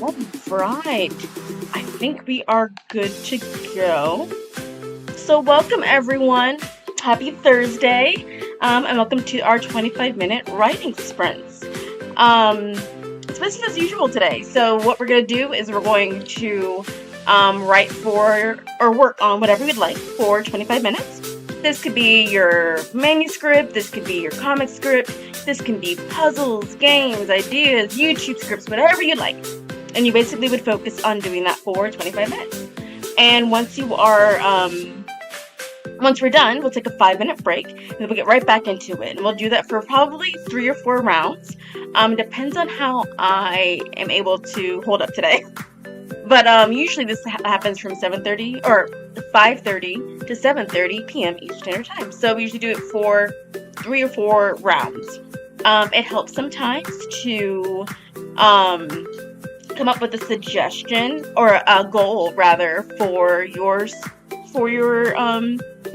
All right. I think we are good to go. So, welcome everyone. Happy Thursday. And welcome to our 25-minute writing sprints. It's business as usual today. So, what we're going to do is we're going to write for or work on whatever you'd like for 25 minutes. This could be your manuscript, this could be your comic script, this can be puzzles, games, ideas, YouTube scripts, whatever you like. And you basically would focus on doing that for 25 minutes. And once we're done, we'll take a 5-minute break, and then we'll get right back into it. And we'll do that for probably 3 or 4 rounds. Depends on how I am able to hold up today. But usually this happens from 7:30 or 5:30 to 7:30 p.m. Eastern Standard Time. So we usually do it for 3 or 4 rounds. It helps sometimes to come up with a suggestion or a goal rather for your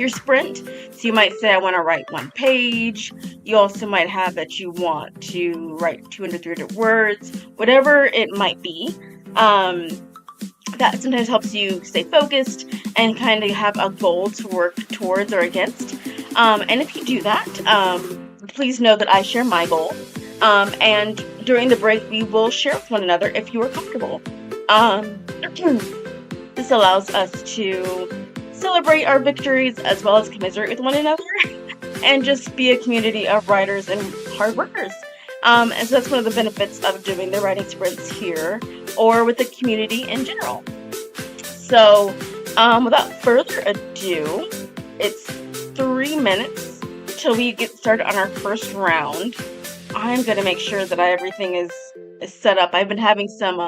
sprint. So you might say, I want to write 1 page. You also might have that you want to write 200, 300 words, whatever it might be. That sometimes helps you stay focused and kind of have a goal to work towards or against. And if you do that, please know that I share my goal. And during the break, we will share with one another if you are comfortable. This allows us to celebrate our victories as well as commiserate with one another and just be a community of writers and hard workers. And so that's one of the benefits of doing the writing sprints here or with the community in general. So without further ado, it's 3 minutes till we get started on our first round. I'm going to make sure that everything is set up. I've been having some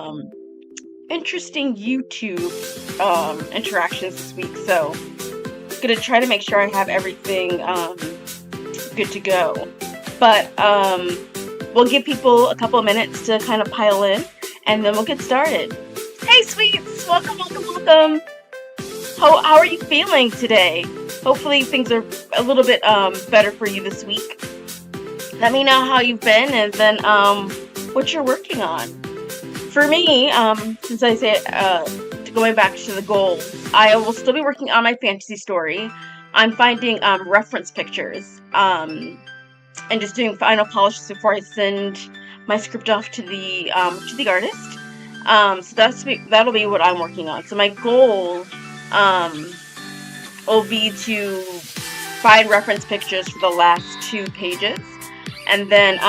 interesting YouTube interactions this week, so I'm going to try to make sure I have everything good to go. But we'll give people a couple of minutes to kind of pile in, and then we'll get started. Hey, sweets! Welcome. How are you feeling today? Hopefully things are a little bit better for you this week. Let me know how you've been and then what you're working on. For me, since I say going back to the goals, I will still be working on my fantasy story. I'm finding reference pictures and just doing final polishes before I send my script off to the artist. So that'll be what I'm working on. So my goal will be to find reference pictures for the last 2 pages. And then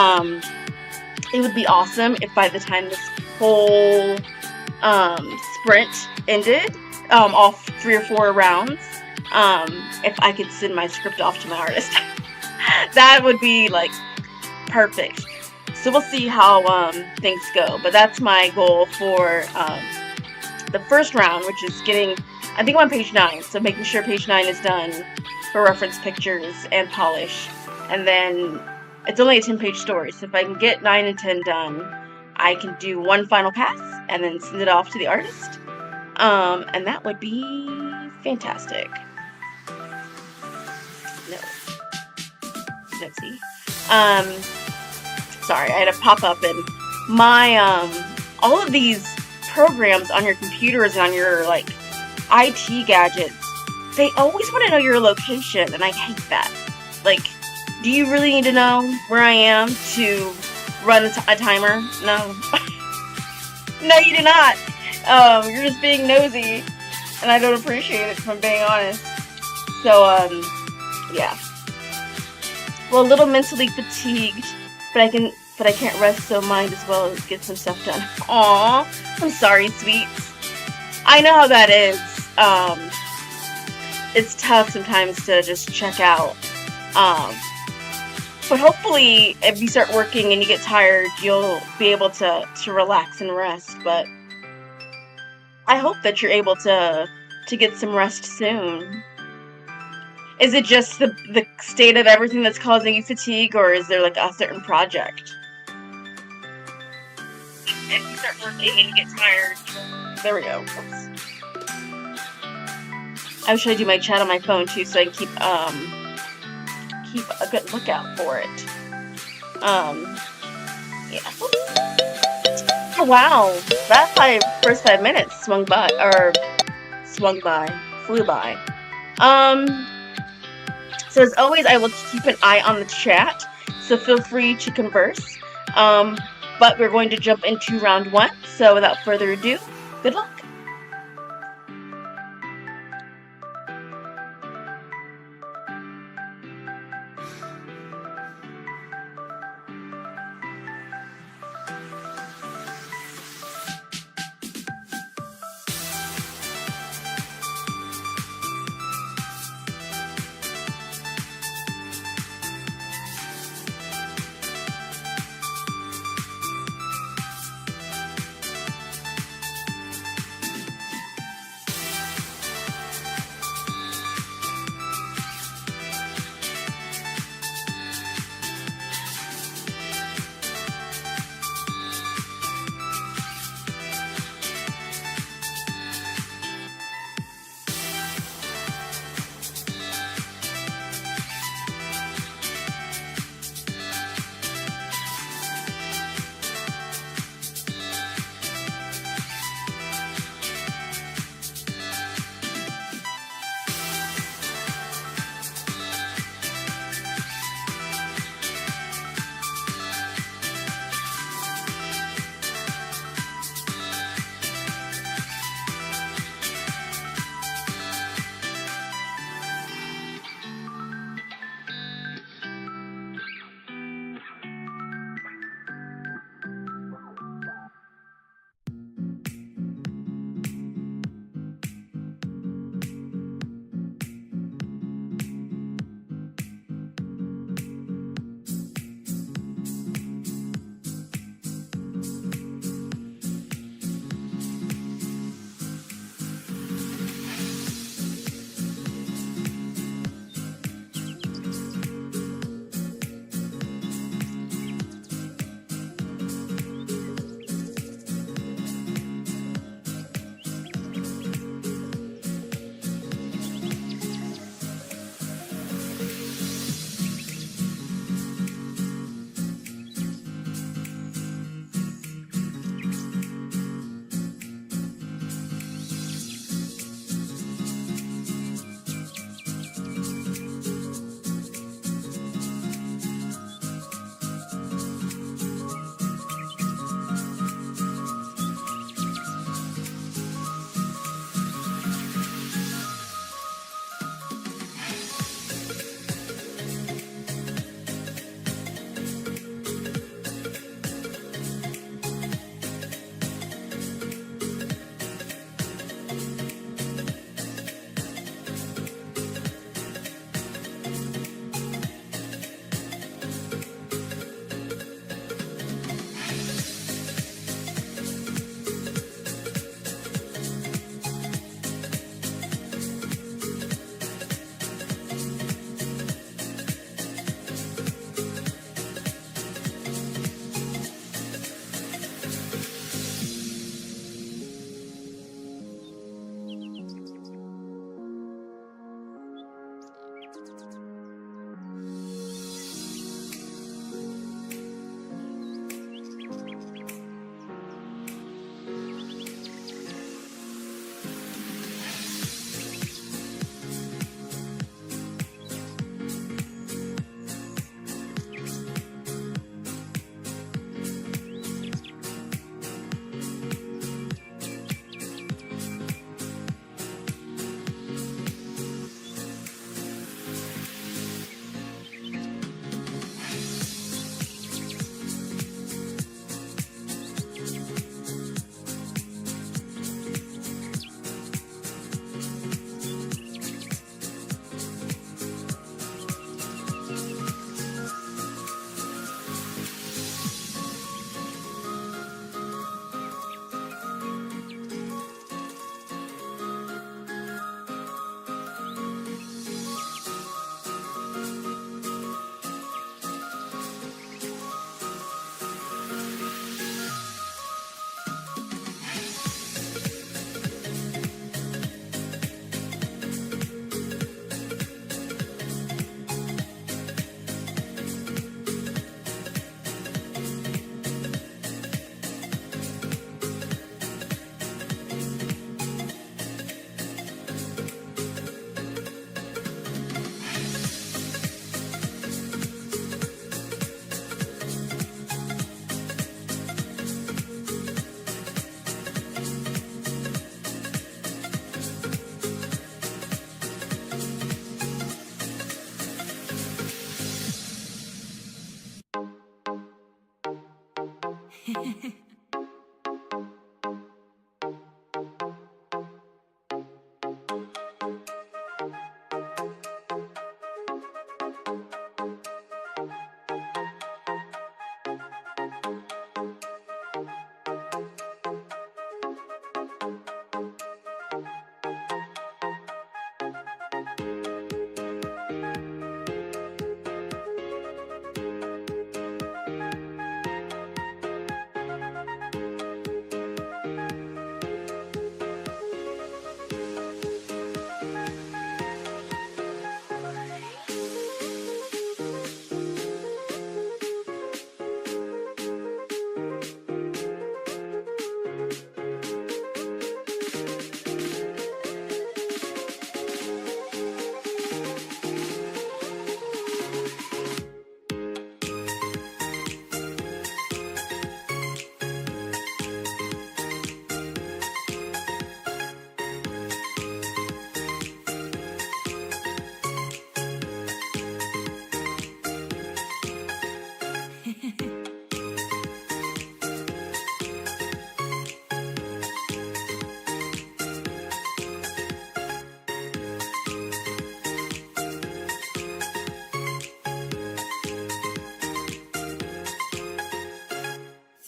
it would be awesome if by the time this whole sprint ended, all 3 or 4 rounds, if I could send my script off to my artist. That would be like perfect. So we'll see how things go. But that's my goal for the first round, which is I think I'm on page 9. So making sure page 9 is done for reference pictures and polish. And then it's only a 10-page story, so if I can get 9 and 10 done, I can do 1 final pass and then send it off to the artist. And that would be fantastic. Let's see. Sorry, I had to pop up and my all of these programs on your computers and on your IT gadgets, they always want to know your location, and I hate that. Do you really need to know where I am to run a timer? No. No, you do not. You're just being nosy, and I don't appreciate it, if I'm being honest. So, yeah. Well, a little mentally fatigued, but I can't rest, so might as well get some stuff done. Aw, I'm sorry, sweets. I know how that is. It's tough sometimes to just check out. But hopefully, if you start working and you get tired, you'll be able to relax and rest. But I hope that you're able to get some rest soon. Is it just the state of everything that's causing you fatigue, or is there a certain project? If you start working and you get tired, there we go. Oops. I wish I do my chat on my phone too, so I can keep a good lookout for it. Yeah. Oh wow, that first 5 minutes swung by, flew by. Um, so as always, I will keep an eye on the chat, so feel free to converse. Um, but we're going to jump into round one. So without further ado, good luck.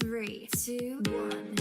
Three, two, one.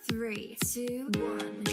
Three, two, one.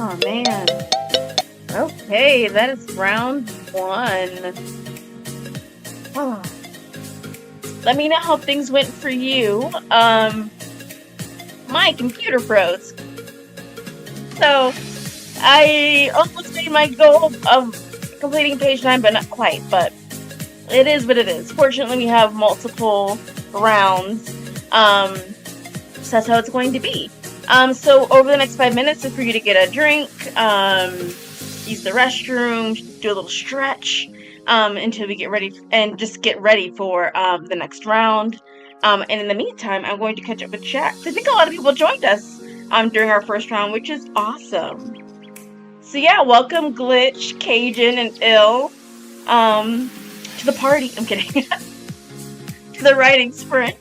Oh man. Okay, that is round 1. Oh. Let me know how things went for you. My computer froze. So I almost made my goal of completing page 9, but not quite. But it is what it is. Fortunately, we have multiple rounds. So that's how it's going to be. So over the next 5 minutes is for you to get a drink, use the restroom, do a little stretch, until we get ready, and just get ready for the next round. And in the meantime, I'm going to catch up with chat. I think a lot of people joined us during our first round, which is awesome. So yeah, welcome Glitch, Cajun, and Ill to the party. I'm kidding. To the writing sprint.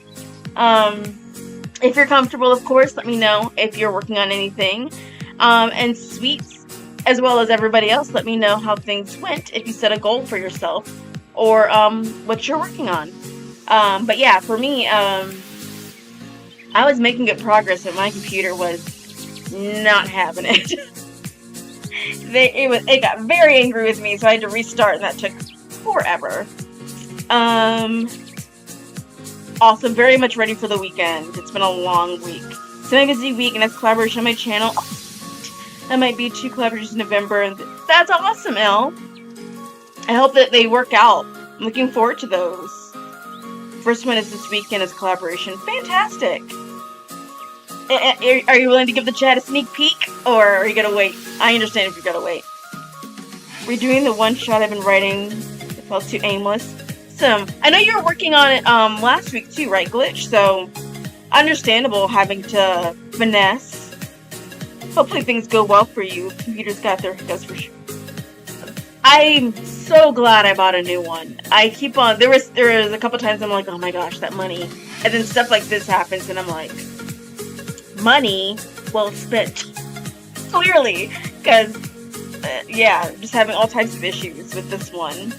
If you're comfortable, of course, let me know if you're working on anything. And Sweets, as well as everybody else, let me know how things went, if you set a goal for yourself, or what you're working on. But yeah, for me, I was making good progress, but my computer was not having it. It got very angry with me, so I had to restart, and that took forever. Also, very much ready for the weekend. It's been a long week. So I'm busy week, and that's collaboration on my channel. That might be 2 collaborations in November, and that's awesome, Elle. I hope that they work out. I'm looking forward to those. First one is this weekend as collaboration. Fantastic. Are you willing to give the chat a sneak peek, or are you gonna wait? I understand if you gotta wait. We're doing the one shot I've been writing. It felt too aimless. I know you were working on it last week too, right, Glitch? So understandable having to finesse. Hopefully things go well for you. Computers got their hiccups for sure. I'm so glad I bought a new one. I keep on there was a couple times I'm like, oh my gosh, that money, and then stuff like this happens, and I'm like, money well spent. Clearly, because yeah, just having all types of issues with this one.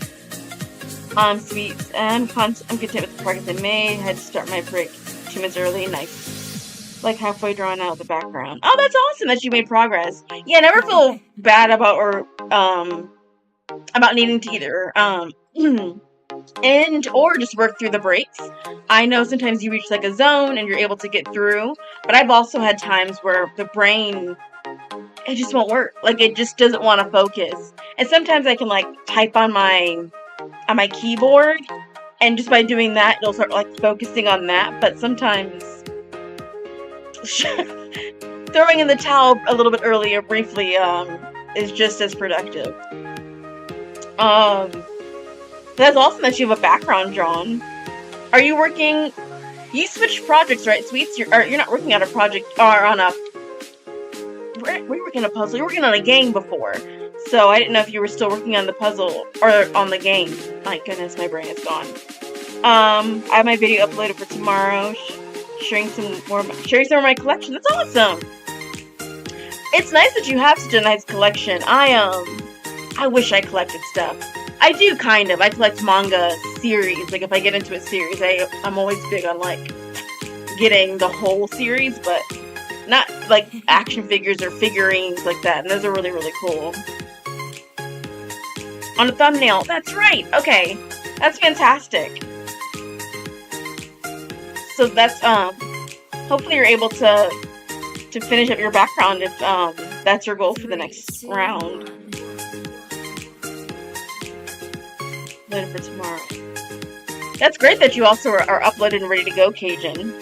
Sweets. I'm content with the progress I made. Had to start my break 2 minutes early. Nice. Like halfway drawn out of the background. Oh, that's awesome that you made progress. Yeah, never feel bad about needing to either end or just work through the breaks. I know sometimes you reach like a zone and you're able to get through, but I've also had times where the brain, it just won't work. Like it just doesn't want to focus. And sometimes I can like type on my keyboard, and just by doing that it'll start like focusing on that. But sometimes throwing in the towel a little bit earlier briefly is just as productive. That's awesome that you have a background drawn. Are you working, you switched projects, right, Sweets? You're not working on a project or on a, were you working on a puzzle? You were working on a game before. So I didn't know if you were still working on the puzzle or on the game. My goodness, my brain is gone. I have my video uploaded for tomorrow, sharing some more of my collection. That's awesome. It's nice that you have such a nice collection. I wish I collected stuff. I do kind of. I collect manga series. Like if I get into a series, I'm always big on like getting the whole series, but not like action figures or figurines like that. And those are really, really cool. On a thumbnail. That's right. Okay. That's fantastic. So that's hopefully you're able to finish up your background if that's your goal for the next round. Later for tomorrow. That's great that you also are uploaded and ready to go, Cajun.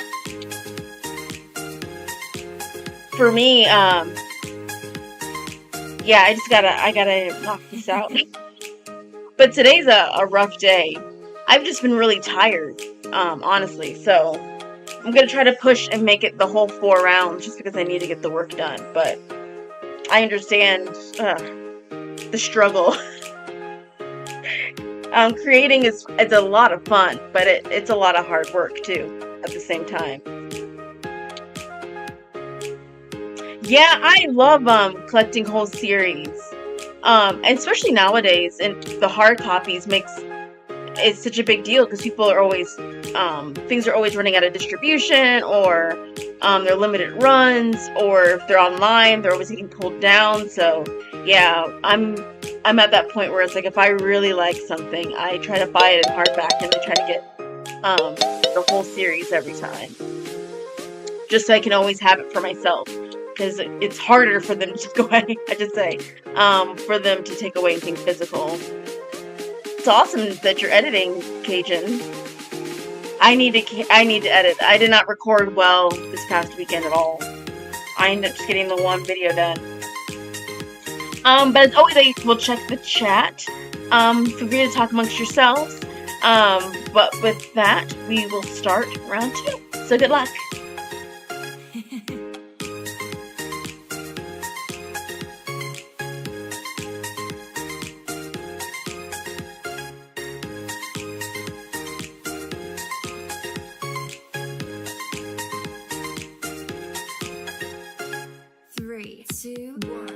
For me, yeah, I gotta knock this out. But today's a rough day. I've just been really tired, honestly. So I'm gonna try to push and make it the whole 4 rounds just because I need to get the work done. But I understand the struggle. Creating is a lot of fun, but it's a lot of hard work too at the same time. Yeah, I love collecting whole series. And especially nowadays, and the hard copies makes it's such a big deal because people are always things are always running out of distribution, or they're limited runs, or if they're online they're always getting pulled down. So yeah, I'm at that point where it's like, if I really like something, I try to buy it in hardback, and I try to get the whole series every time, just so I can always have it for myself, because it's harder for them to take away. I should say, for them to take away anything physical. It's awesome that you're editing, Cajun. I need to edit. I did not record well this past weekend at all. I ended up just getting the one video done. But as always, I will check the chat. Feel free to talk amongst yourselves. But with that, we will start round 2. So good luck. Three, two, one.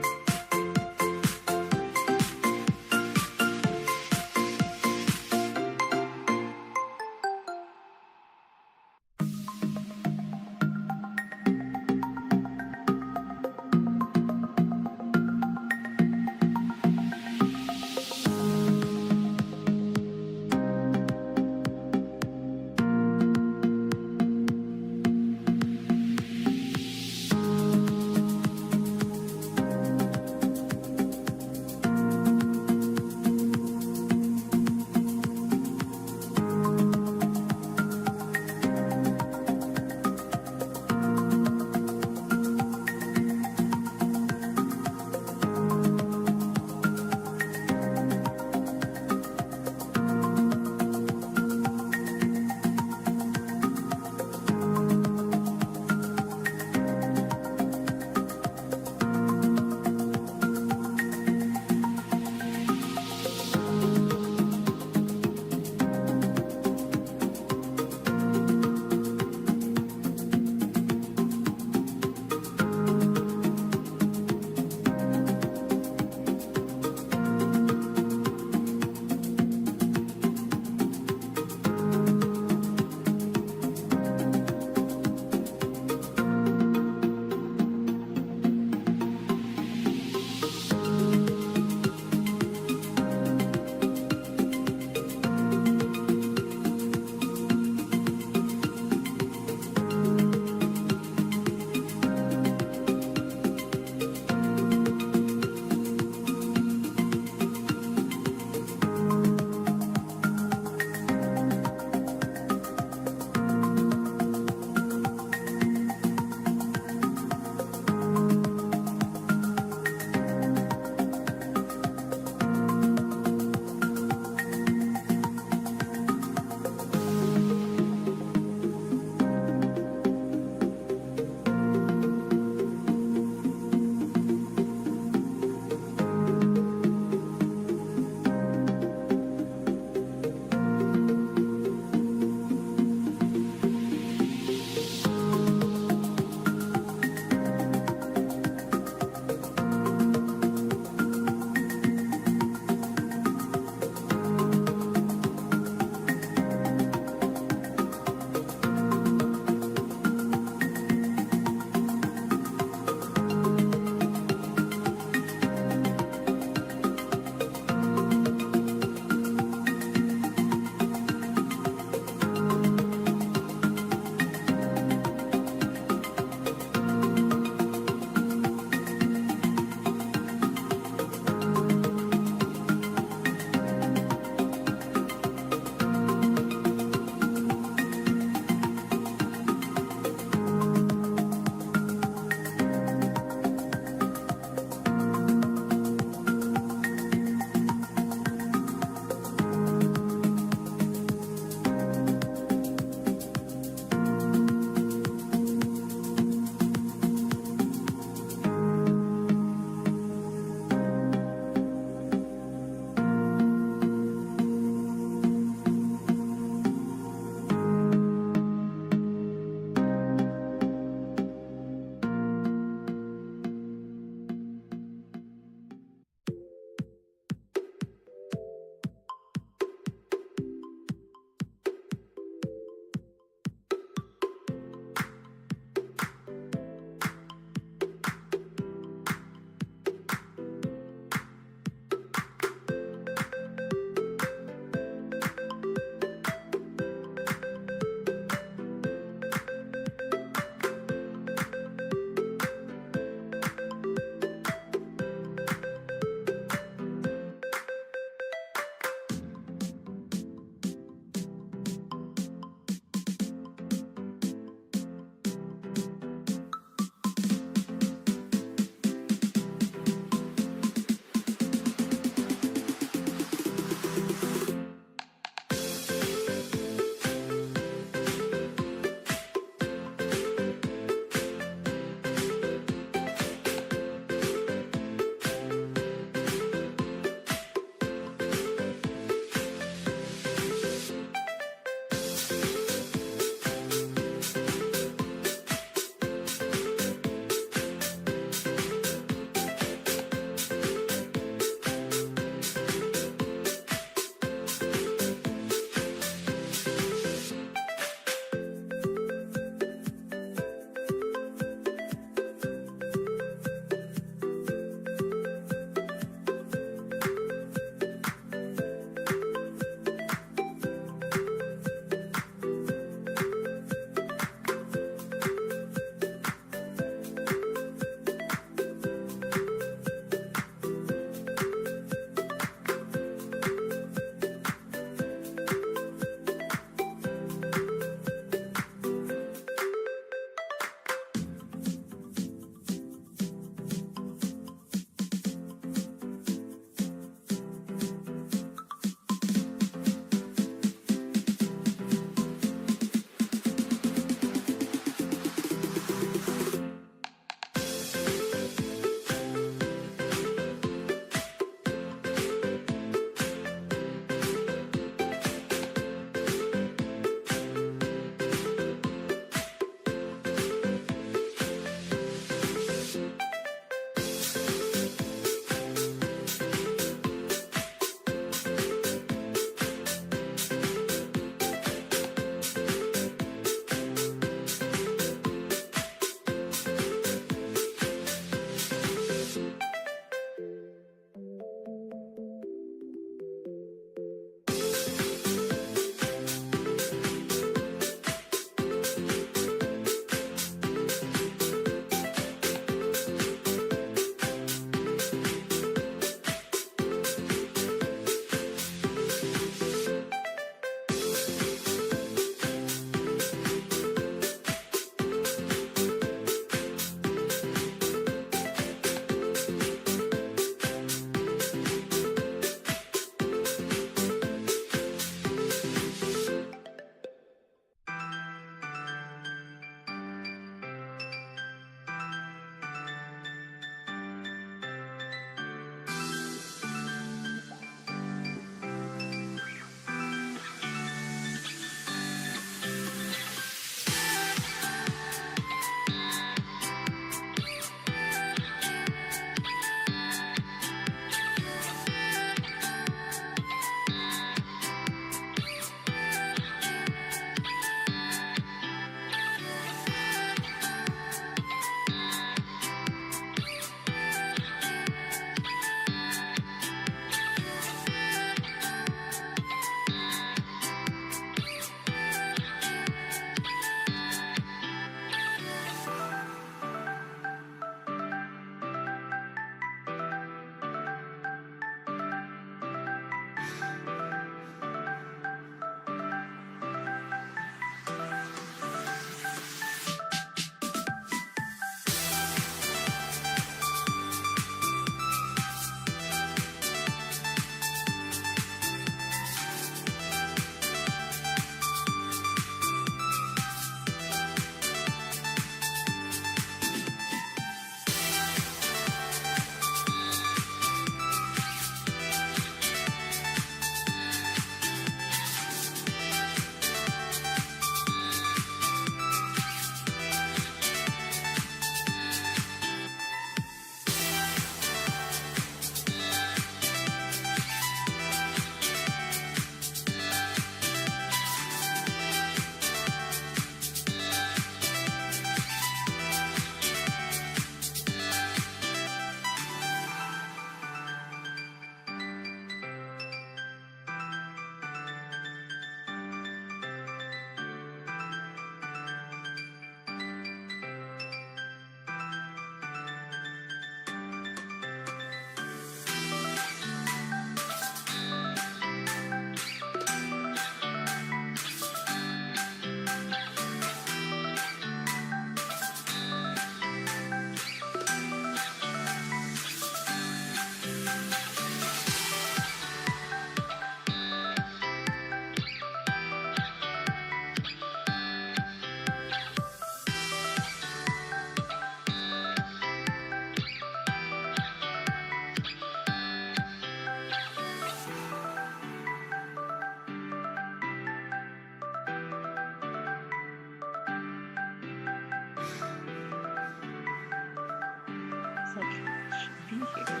be here.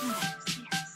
Yes, yes.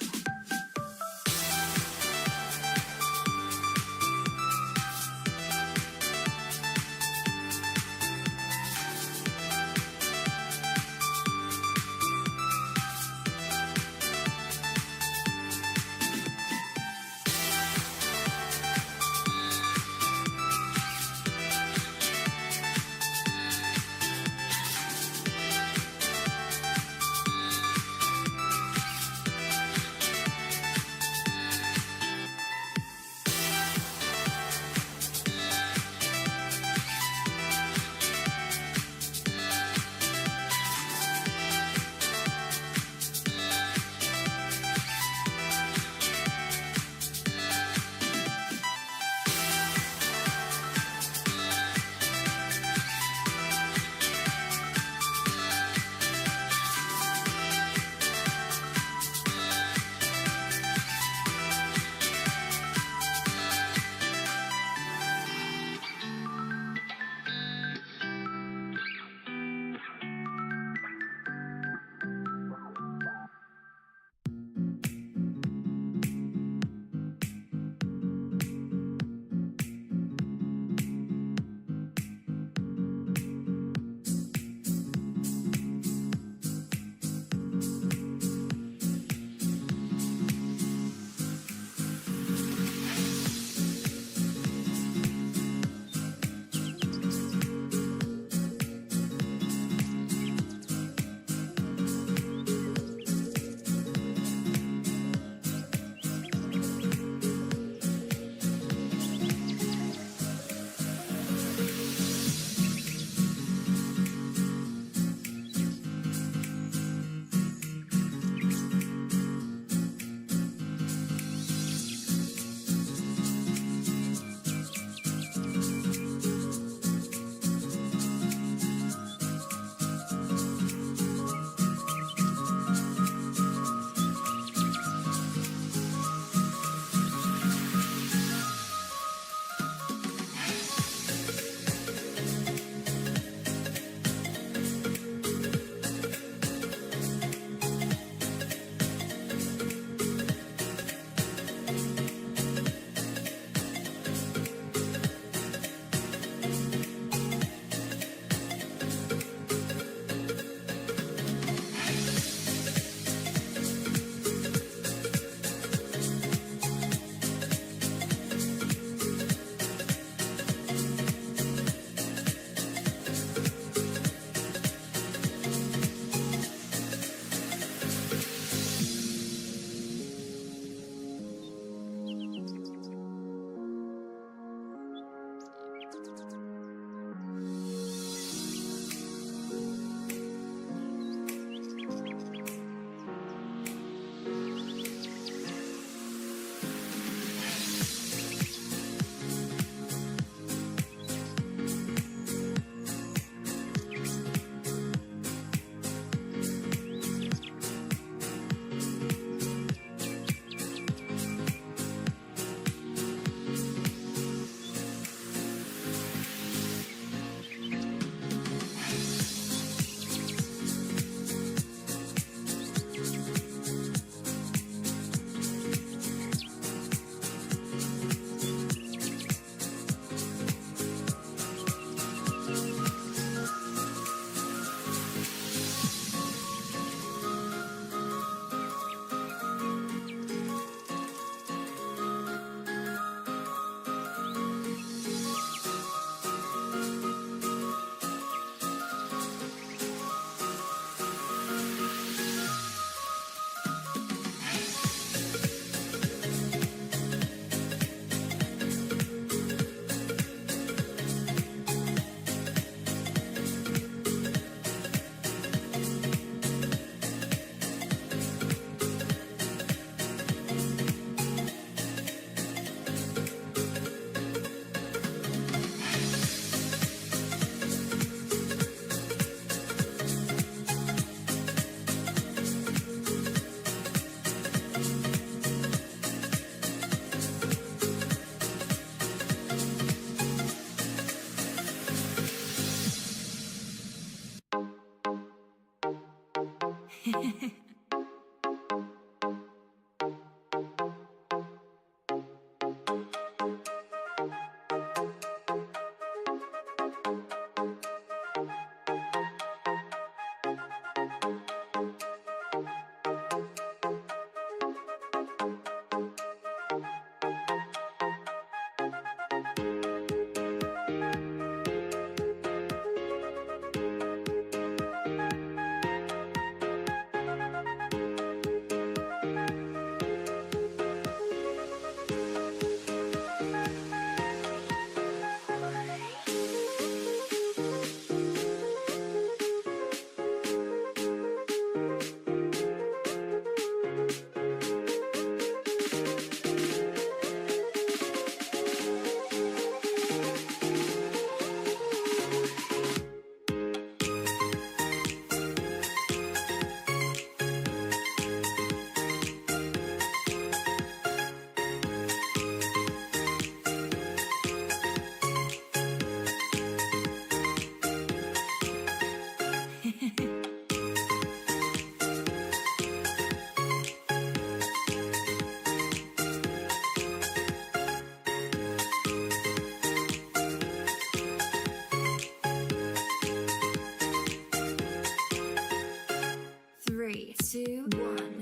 Three, two, one.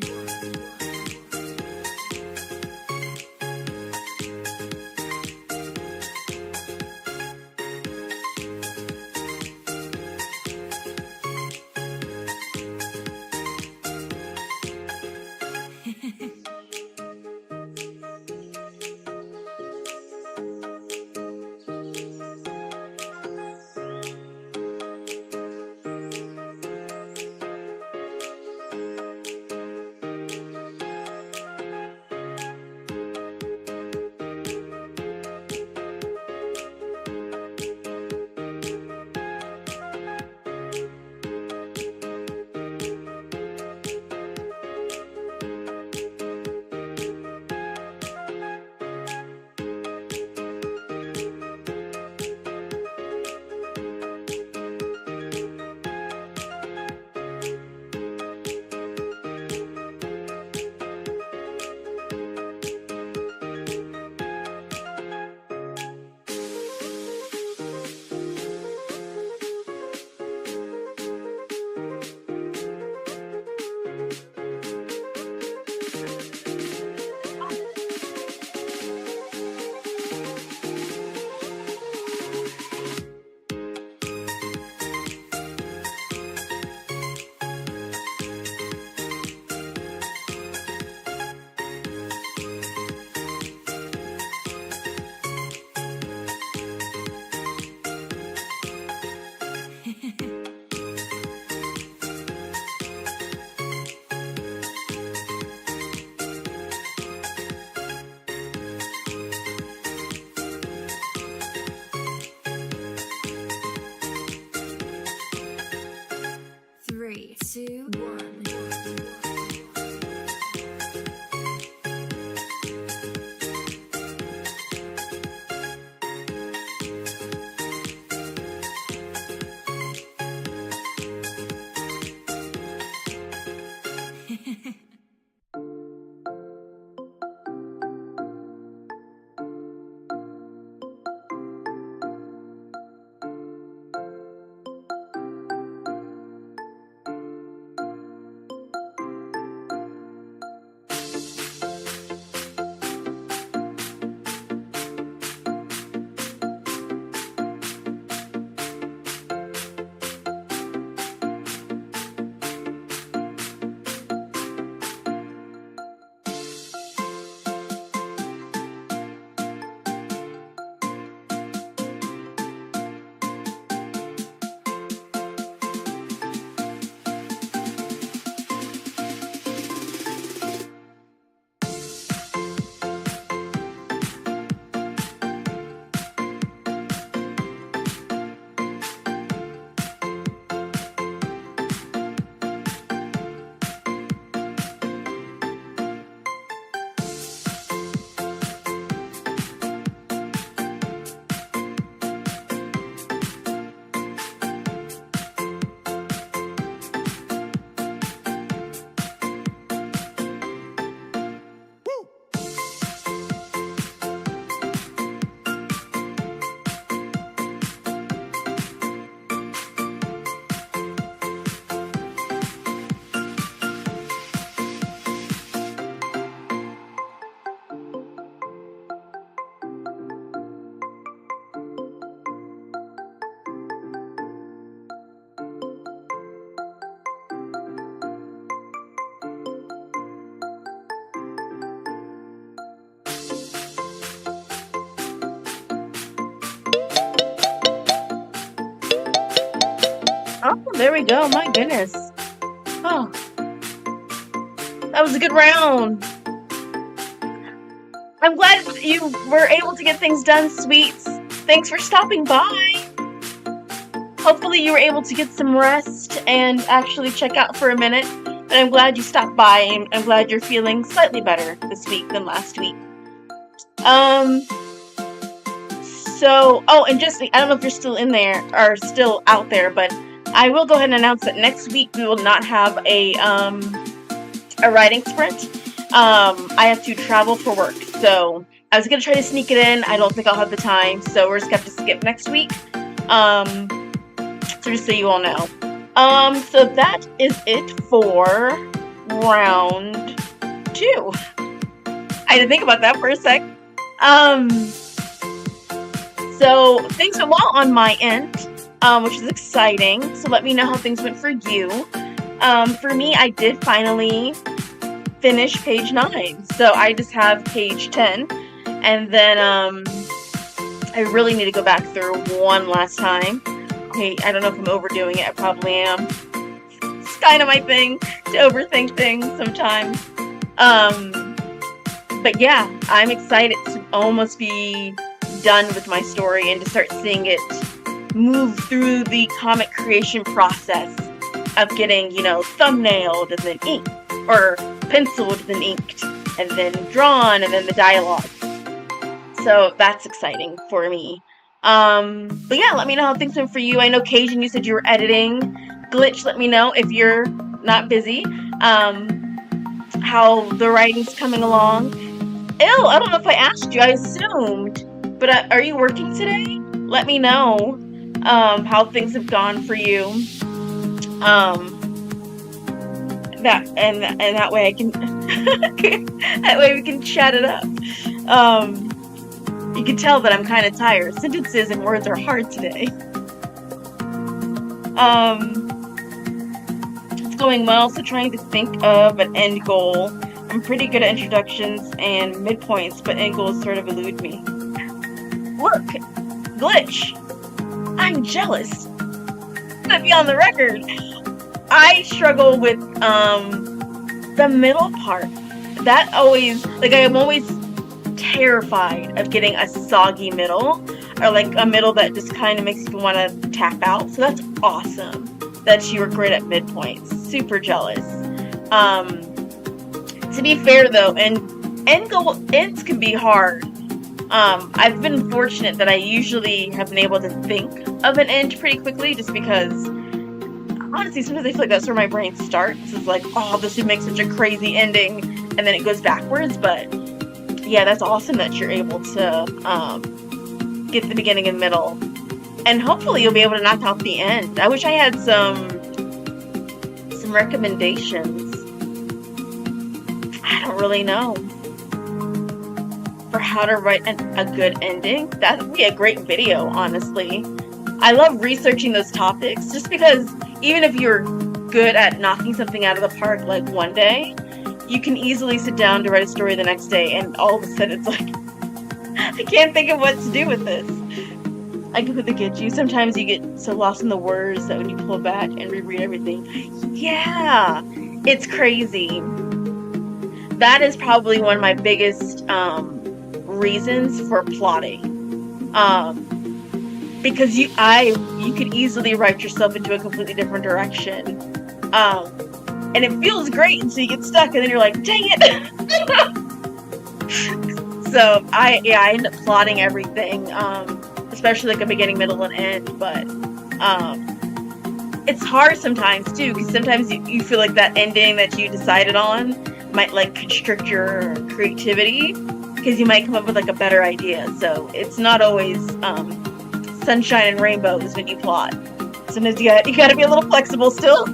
Three, two, one. there we go. My goodness. Oh, that was a good round. I'm glad you were able to get things done, sweets. Thanks for stopping by. Hopefully you were able to get some rest and actually check out for a minute. And I'm glad you stopped by, and I'm glad you're feeling slightly better this week than last week. And just, I don't know if you're still in there, or still out there, but I will go ahead and announce that next week we will not have a writing sprint. I have to travel for work, so I was going to try to sneak it in. I don't think I'll have the time, so we're just going to have to skip next week. So just so you all know. So that is it for round 2. I had to think about that for a sec. So things went well on my end, which is exciting. So let me know how things went for you. For me, I did finally finish page 9. So I just have page 10. And then I really need to go back through one last time. Okay, I don't know if I'm overdoing it. I probably am. It's kind of my thing to overthink things sometimes. But yeah, I'm excited to almost be done with my story and to start seeing it move through the comic creation process of getting, thumbnailed and then inked, or penciled and then inked, and then drawn, and then the dialogue. So that's exciting for me. But yeah, let me know how things went for you. I know Cajun, you said you were editing. Glitch, let me know if you're not busy. How the writing's coming along. Ew, I don't know if I asked you. I assumed. But are you working today? Let me know how things have gone for you. That way I can that way we can chat it up. You can tell that I'm kind of tired. Sentences and words are hard today. It's going well, so trying to think of an end goal. I'm pretty good at introductions and midpoints, but end goals sort of elude me. Look, Glitch, I'm jealous. I'm gonna be on the record. I struggle with the middle part. That always, I'm always terrified of getting a soggy middle, or like a middle that just kind of makes you want to tap out. So that's awesome that you were great at midpoints. Super jealous. To be fair though, ends can be hard. I've been fortunate that I usually have been able to think of an end pretty quickly, just because honestly sometimes I feel like that's where my brain starts. It's like, oh, this would make such a crazy ending, and then it goes backwards. But yeah, that's awesome that you're able to get the beginning and middle, and hopefully you'll be able to knock out the end. I wish I had some recommendations. I don't really know for how to write a good ending. That would be a great video, honestly. I love researching those topics, just because even if you're good at knocking something out of the park like one day, you can easily sit down to write a story the next day, and all of a sudden it's like, I can't think of what to do with this. I completely get you. Sometimes you get so lost in the words that when you pull back and reread everything, yeah, it's crazy. That is probably one of my biggest reasons for plotting. Because you could easily write yourself into a completely different direction. And it feels great until you get stuck, and then you're like, dang it! So I end up plotting everything, especially like a beginning, middle, and end. But it's hard sometimes too, because sometimes you feel like that ending that you decided on might like constrict your creativity, because you might come up with like a better idea. So it's not always sunshine and rainbows when you plot. Sometimes you gotta be a little flexible still.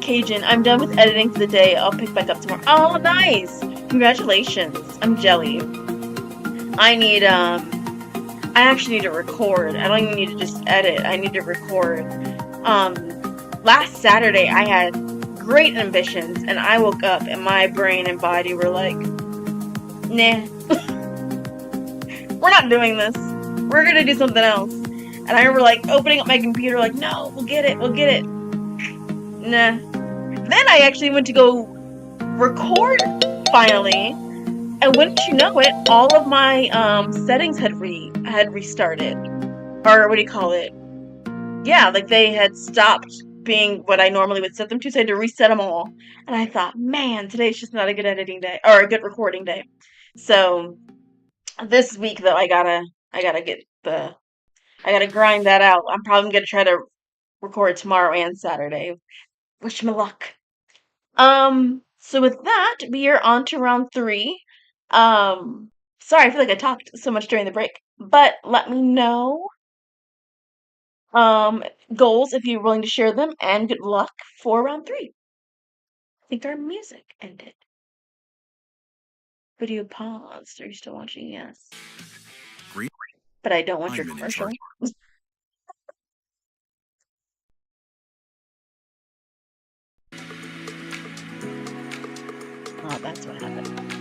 Cajun, I'm done with editing for the day. I'll pick back up tomorrow. Oh, nice! Congratulations. I'm jelly. I actually need to record. I don't even need to just edit. I need to record. Last Saturday I had great ambitions, and I woke up and my brain and body were like, nah. We're not doing this. We're gonna do something else. And I remember like opening up my computer, like, no, we'll get it, we'll get it. Nah. Then I actually went to go record finally, and wouldn't you know it, all of my settings had restarted, or what do you call it? Yeah, like they had stopped being what I normally would set them to, so I had to reset them all. And I thought, man, today's just not a good editing day or a good recording day. So this week though, I gotta get the I gotta grind that out. I'm probably gonna try to record tomorrow and Saturday. Wish me luck. So with that, we are on to round three. Um, Sorry, I feel like I talked so much during the break, but let me know um goals if you're willing to share them, and good luck for round three. I think our music ended. Video paused. Are you still watching? Yes. But I don't want your commercial. Oh, that's what happened.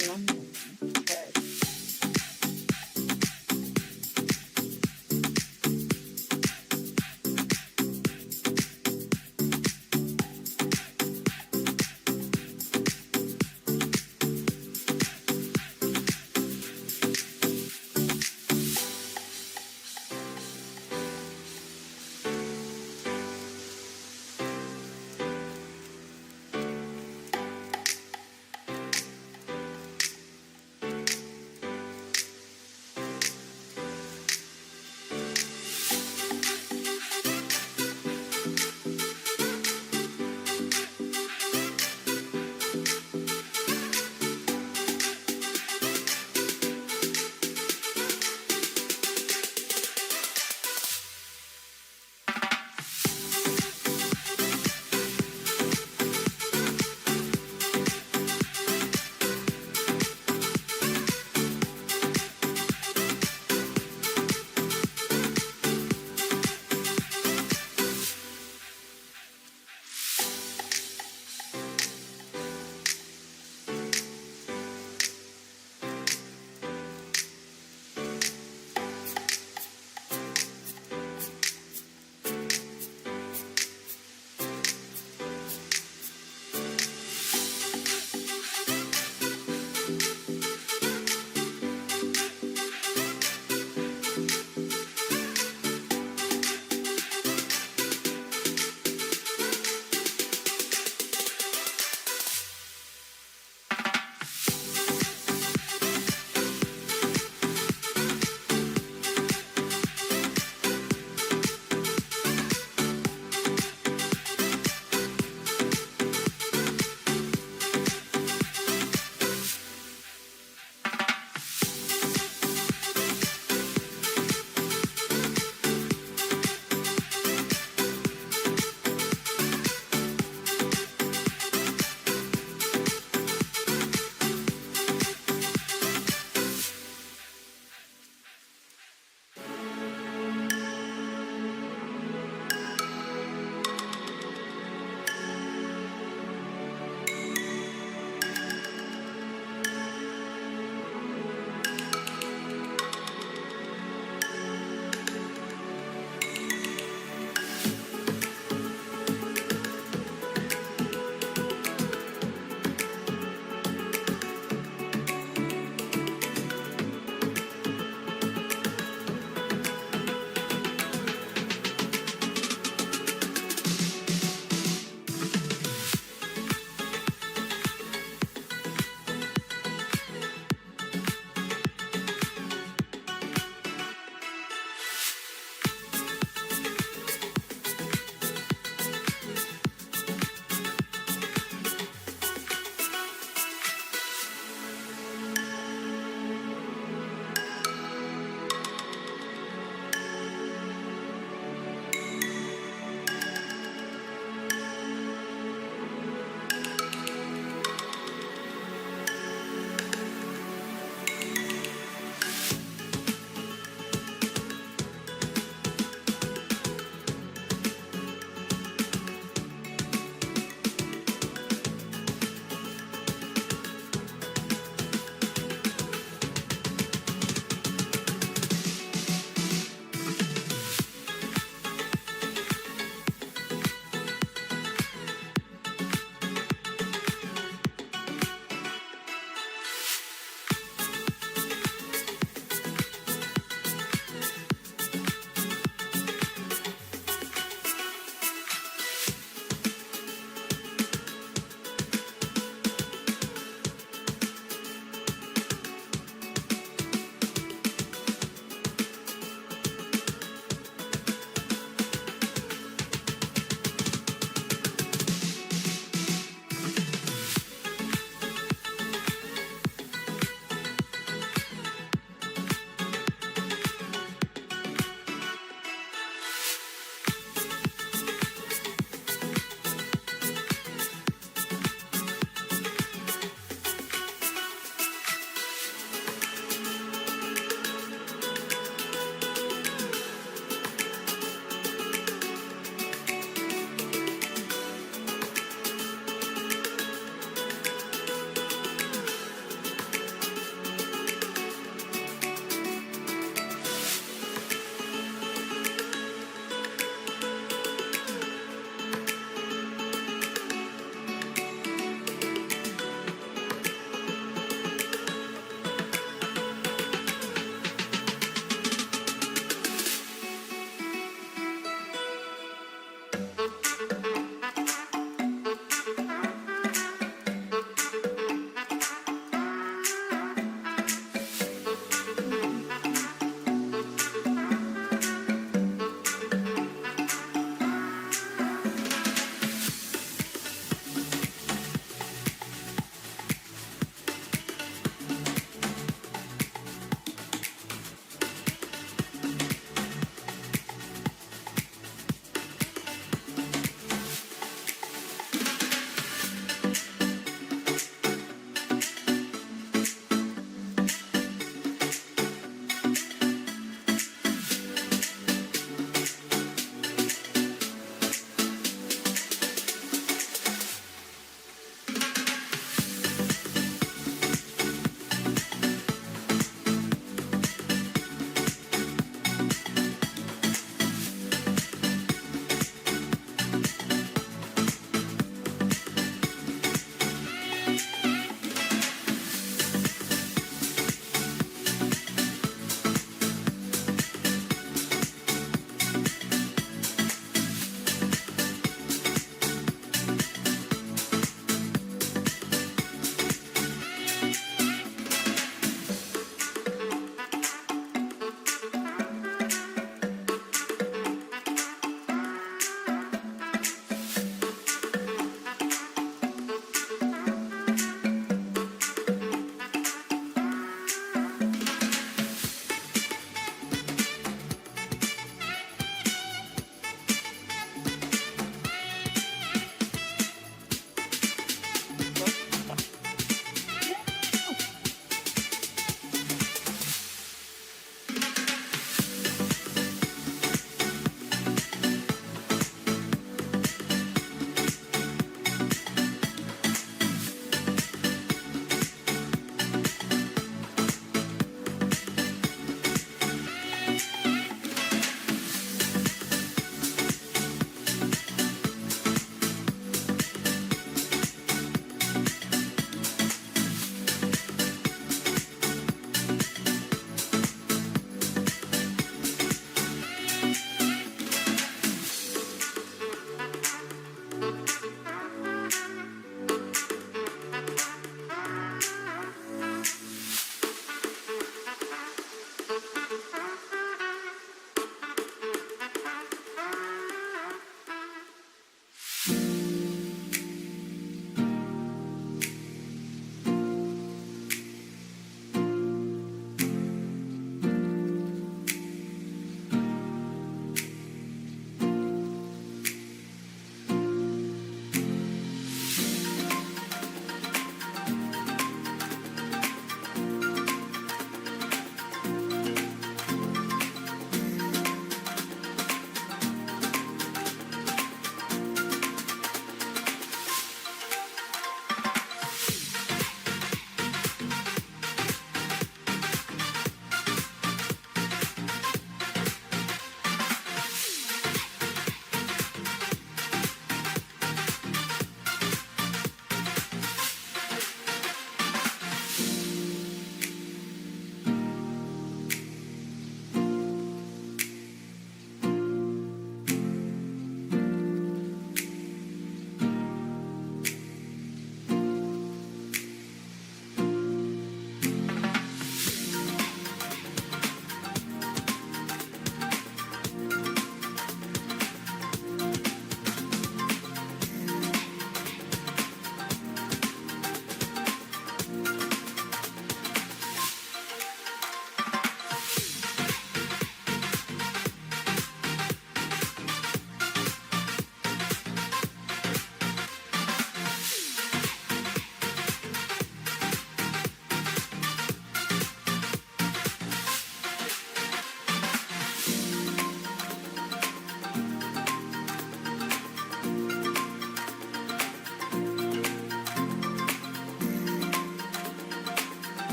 Okay.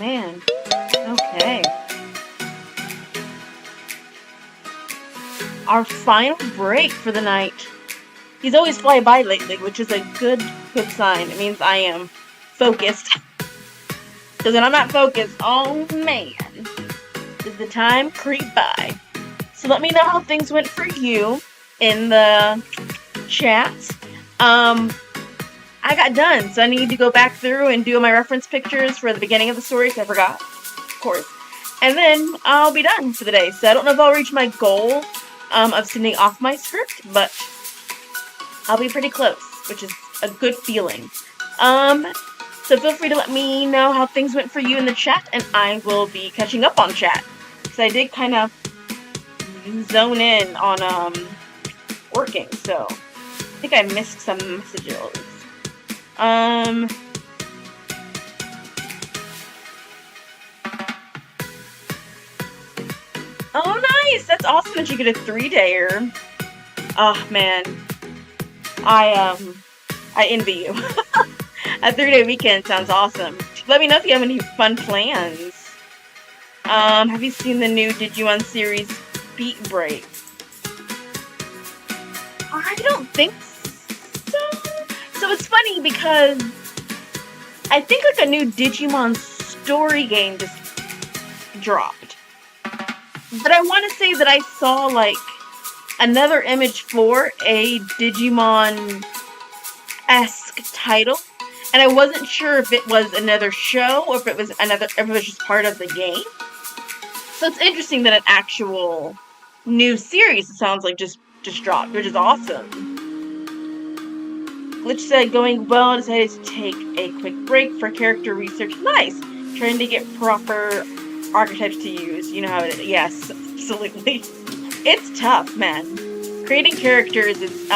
man. Okay. Our final break for the night. He's always fly by lately, which is a good sign. It means I am focused. Because when I'm not focused, oh man, does the time creep by. So let me know how things went for you in the chat. I got done, so I need to go back through and do my reference pictures for the beginning of the story, because I forgot, of course. And then I'll be done for the day. So I don't know if I'll reach my goal of sending off my script, but I'll be pretty close, which is a good feeling. So feel free to let me know how things went for you in the chat, and I will be catching up on chat. Because I did kind of zone in on working, so I think I missed some messages. Oh, nice! That's awesome that you get a 3-dayer. Oh man, I envy you. A 3-day weekend sounds awesome. Let me know if you have any fun plans. Have you seen the new Digimon series Beat Break? I don't think so. So it's funny because I think like a new Digimon story game just dropped. But I want to say that I saw like another image for a Digimon-esque title. And I wasn't sure if it was another show or if it was just part of the game. So it's interesting that an actual new series, it sounds like, just dropped, which is awesome. Glitch said, going well, decided to take a quick break for character research. Nice! Trying to get proper archetypes to use. You know how it is. Yes, absolutely. It's tough, man. Creating characters is,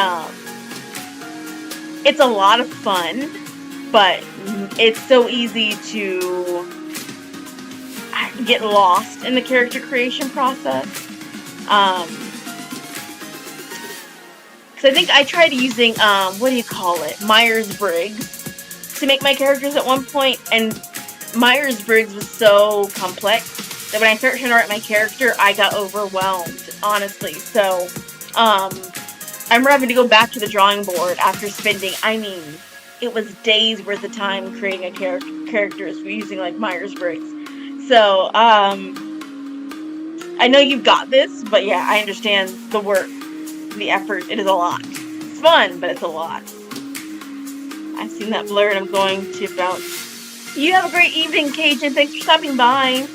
it's a lot of fun, but it's so easy to get lost in the character creation process. Because I think I tried using, what do you call it? Myers-Briggs to make my characters at one point, and Myers-Briggs was so complex that when I started trying to write my character, I got overwhelmed, honestly. So, I remember having to go back to the drawing board after spending, it was days worth of time creating a characters using, like, Myers-Briggs. So, I know you've got this, but yeah, I understand the work, the effort. It is a lot. It's fun, but it's a lot. I've seen that blur and I'm going to bounce. You have a great evening, Cajun. Thanks for stopping by.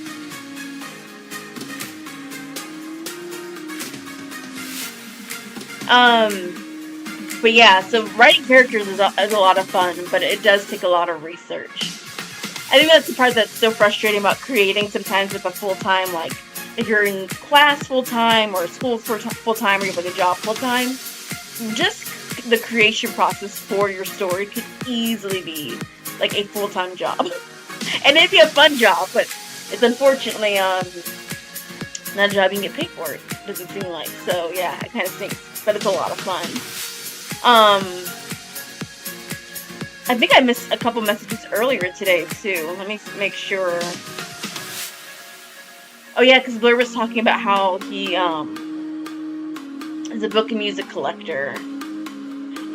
But yeah, so writing characters is a lot of fun, but it does take a lot of research. I think that's the part that's so frustrating about creating sometimes with a full-time, like, if you're in class full-time or school full-time or you have like a job full-time, just the creation process for your story could easily be like a full-time job. And it'd be a fun job, but it's unfortunately not a job you can get paid for, it doesn't seem like. So yeah, it kind of stinks, but it's a lot of fun. I think I missed a couple messages earlier today too. Let me make sure. Oh yeah, because Blair was talking about how he is a book and music collector.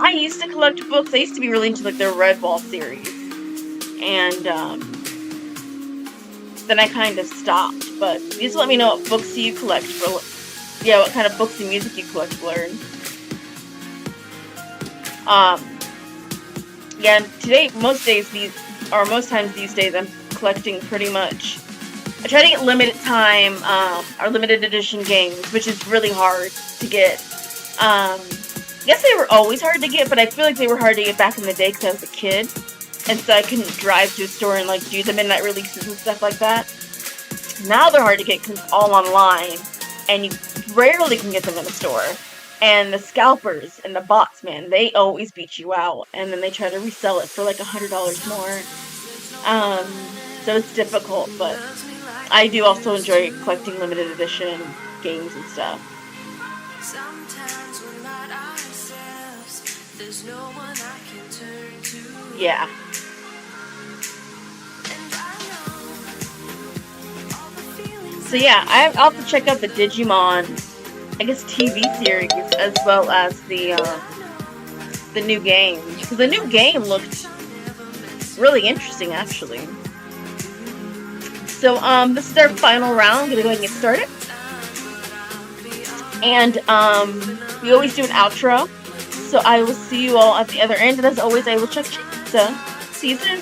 I used to collect books. I used to be really into like the Red Ball series, and then I kind of stopped. But just let me know what books you collect for. Yeah, what kind of books and music you collect, Blair. Yeah, today, most times these days, I'm collecting pretty much. I try to get limited time, or limited edition games, which is really hard to get. I guess they were always hard to get, but I feel like they were hard to get back in the day because I was a kid. And so I couldn't drive to a store and, like, do the midnight releases and stuff like that. Now they're hard to get because it's all online, and you rarely can get them in the store. And the scalpers and the bots, man, they always beat you out, and then they try to resell it for like $100 more. So it's difficult, but I do also enjoy collecting limited edition games and stuff. Yeah. So yeah, I'll have to check out the Digimon, I guess, TV series as well as the new game, because the new game looked really interesting actually. So this is our final round. I'm gonna go ahead and get started. And we always do an outro. So I will see you all at the other end. And as always, I will check. So see you soon.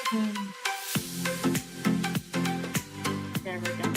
Mm, there we go.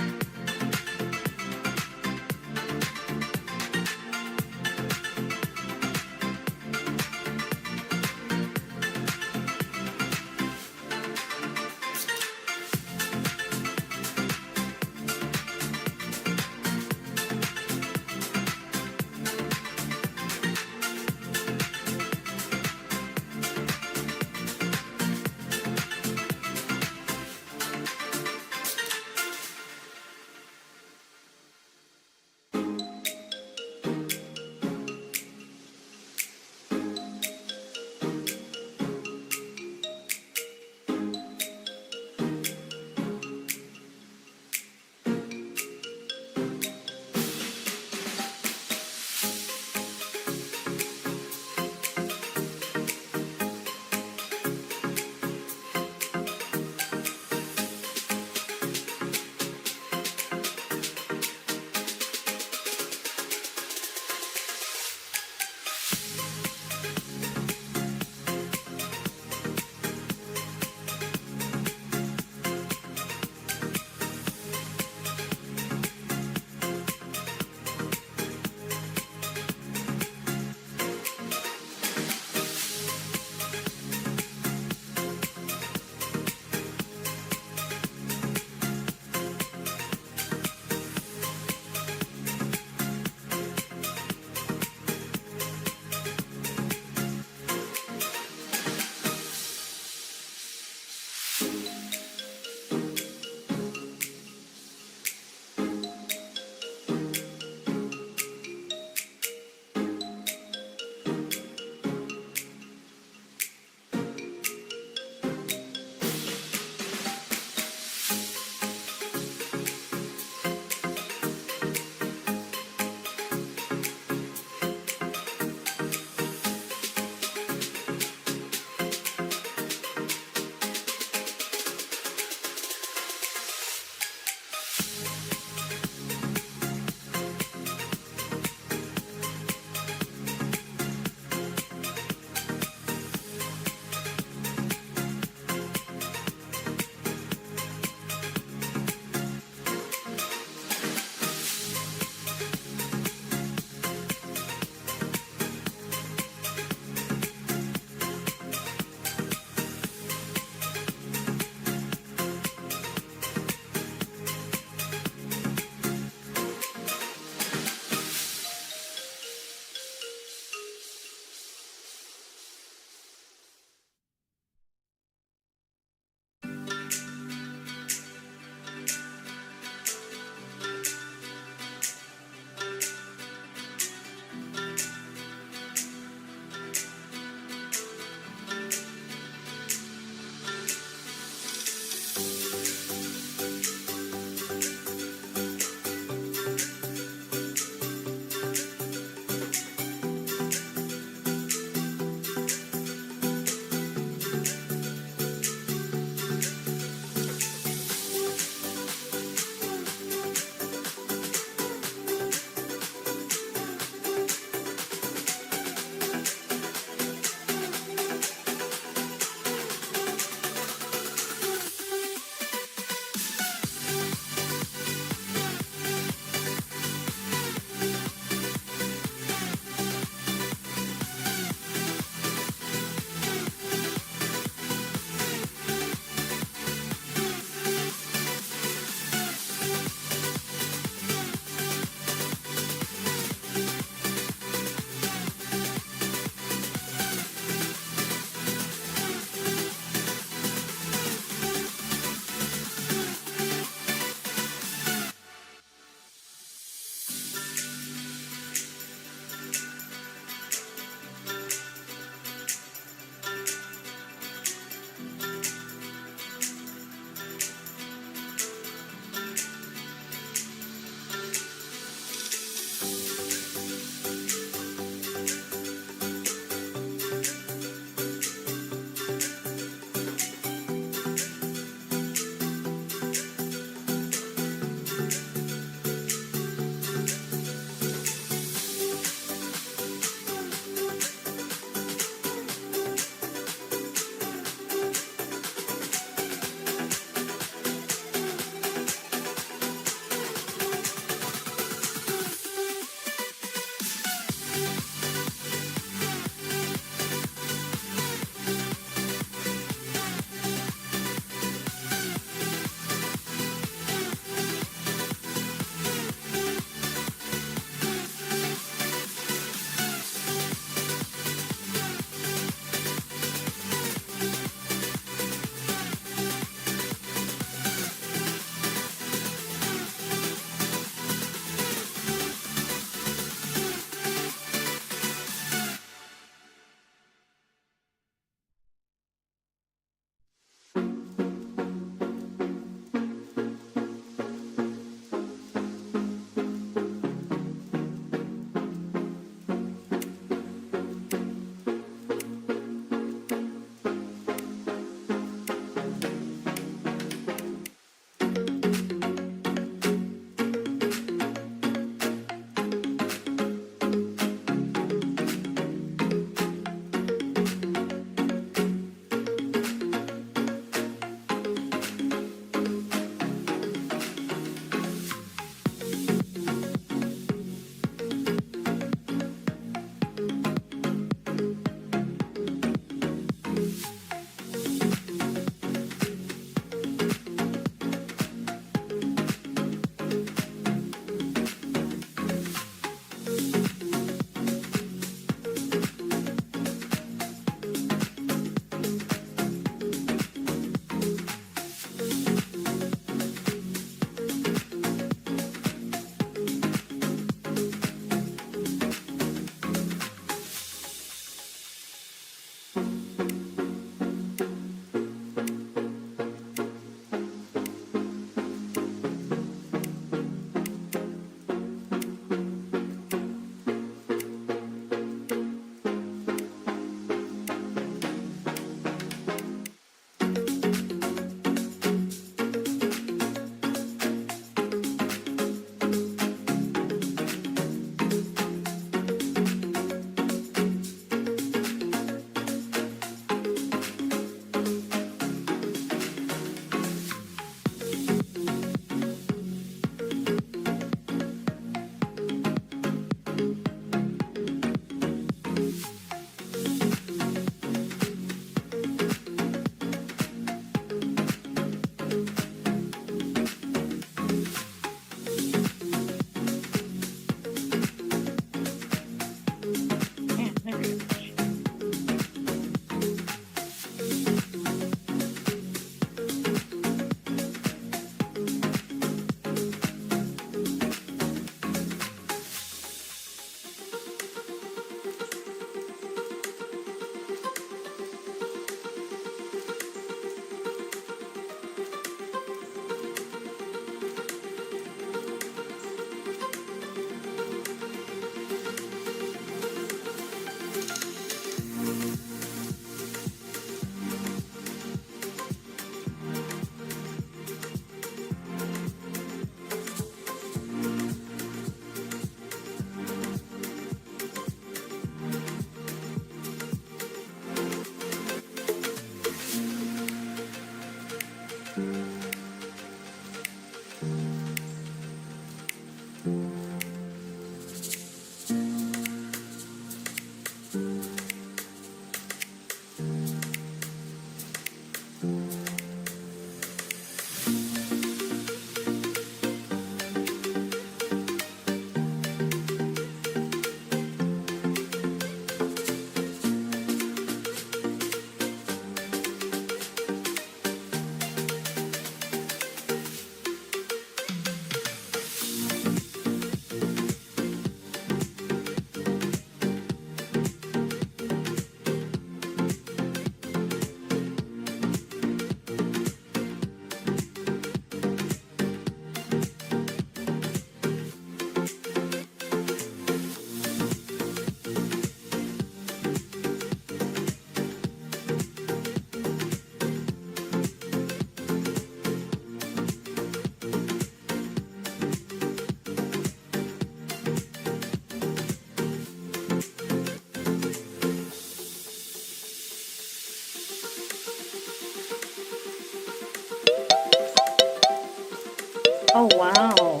Oh, wow.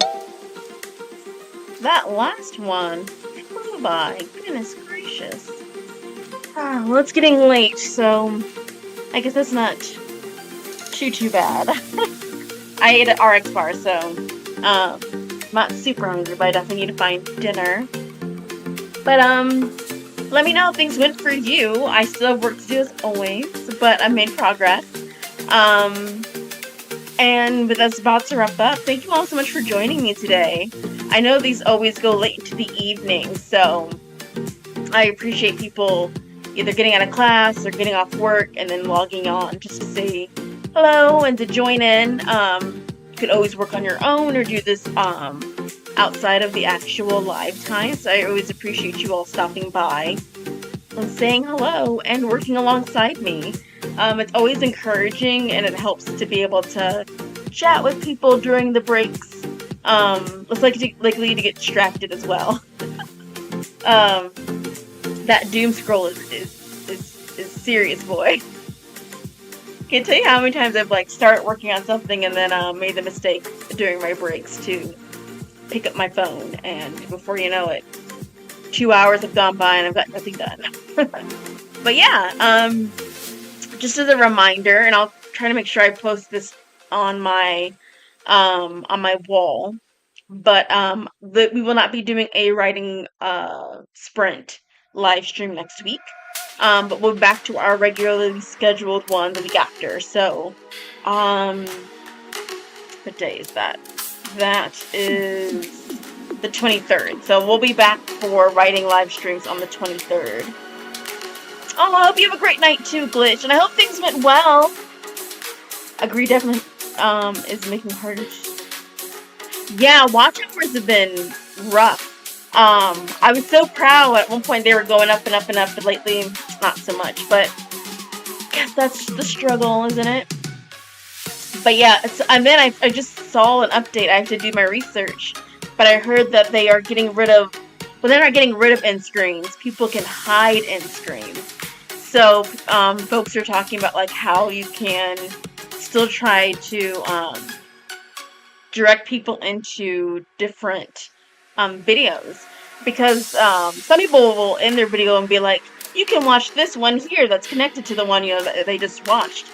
That last one flew by. Goodness gracious. Well, it's getting late, so I guess that's not too bad. I ate an RX bar, so I'm not super hungry, but I definitely need to find dinner. But let me know how things went for you. I still have work to do as always, but I made progress. And with us about to wrap up, thank you all so much for joining me today. I know these always go late into the evening, so I appreciate people either getting out of class or getting off work and then logging on just to say hello and to join in. You could always work on your own or do this outside of the actual live time. So I always appreciate you all stopping by and saying hello and working alongside me. It's always encouraging and it helps to be able to chat with people during the breaks. It's likely to get distracted as well. That doom scroll is serious, boy. Can't tell you how many times I've started working on something and then made the mistake during my breaks to pick up my phone, and before you know it, 2 hours have gone by and I've got nothing done. But yeah, just as a reminder, and I'll try to make sure I post this on my wall. But we will not be doing a writing sprint live stream next week. But we'll be back to our regularly scheduled one the week after. So, what day is that? That is the 23rd. So we'll be back for writing live streams on the 23rd. Oh, I hope you have a great night too, Glitch, and I hope things went well. Agree, definitely is making harder. Yeah, watch hours have been rough. I was so proud at one point they were going up and up and up, but lately not so much. But I guess that's the struggle, isn't it? But yeah, and then I just saw an update. I have to do my research, but I heard that they are getting rid of. Well, they're not getting rid of end screens. People can hide end screens. So folks are talking about how you can still try to direct people into different videos, because some people will end their video and be like, you can watch this one here that's connected to the one that they just watched.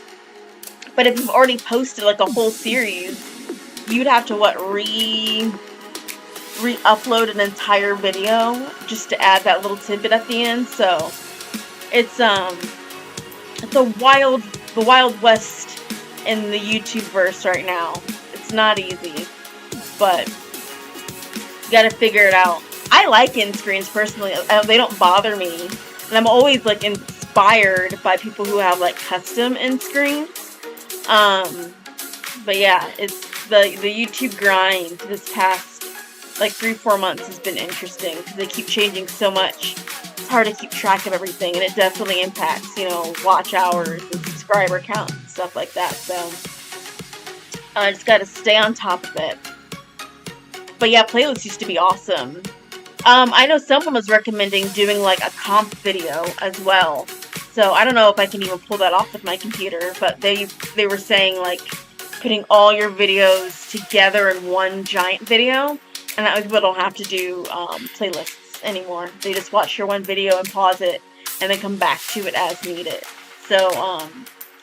But if you've already posted a whole series, you'd have to re-upload an entire video just to add that little tidbit at the end. So it's the wild west in the YouTube verse right now. It's not easy, but you gotta figure it out. I like end screens personally. They don't bother me, and I'm always inspired by people who have custom end screens. But yeah, it's the YouTube grind this past 3-4 months has been interesting because they keep changing so much. It's hard to keep track of everything, and it definitely impacts watch hours and subscriber count and stuff like that. So I just gotta stay on top of it. But yeah, playlists used to be awesome. I know someone was recommending doing a comp video as well. So I don't know if I can even pull that off with my computer, but they were saying putting all your videos together in one giant video, and that way people don't have to do playlists anymore. They just watch your one video and pause it, and then come back to it as needed. So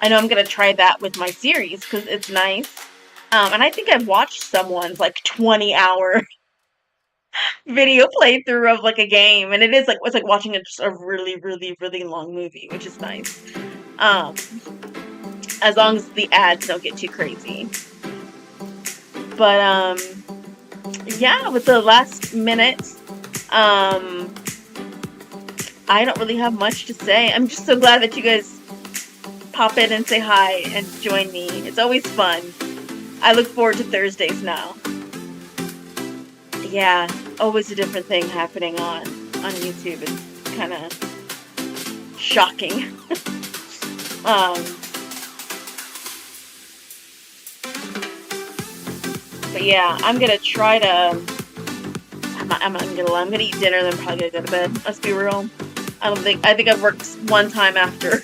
I know I'm gonna try that with my series because it's nice. And I think I've watched someone's 20-hour video playthrough of a game, and it's it's watching just a really, really, really long movie, which is nice. As long as the ads don't get too crazy. But yeah, with the last minute, I don't really have much to say. I'm just so glad that you guys pop in and say hi and join me. It's always fun. I look forward to Thursdays now. Yeah, always a different thing happening on YouTube. It's kind of shocking. But yeah, I'm gonna try to. I'm gonna eat dinner, then probably gonna go to bed. Let's be real. I think I've worked one time after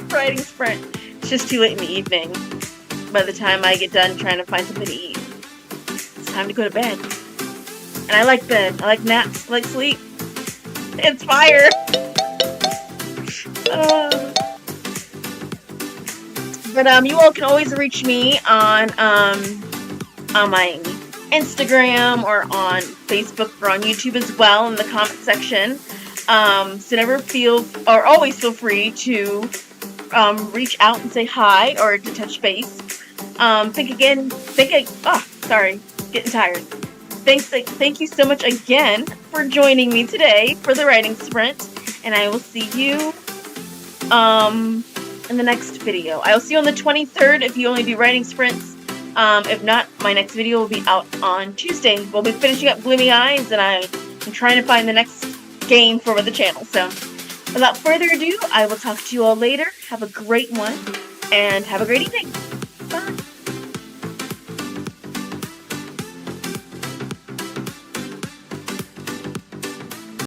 writing sprint. It's just too late in the evening. By the time I get done trying to find something to eat. time to go to bed. And I like bed. I like naps. I like sleep. It's fire. But you all can always reach me on my Instagram or on Facebook or on YouTube as well in the comment section. So always feel free to reach out and say hi or to touch base. Getting tired. Thank you so much again for joining me today for the writing sprint, and I will see you in the next video. I will see you on the 23rd if you only do writing sprints. If not, my next video will be out on Tuesday. We'll be finishing up Gloomy Eyes, and I'm trying to find the next game for the channel. So, without further ado, I will talk to you all later. Have a great one, and have a great evening.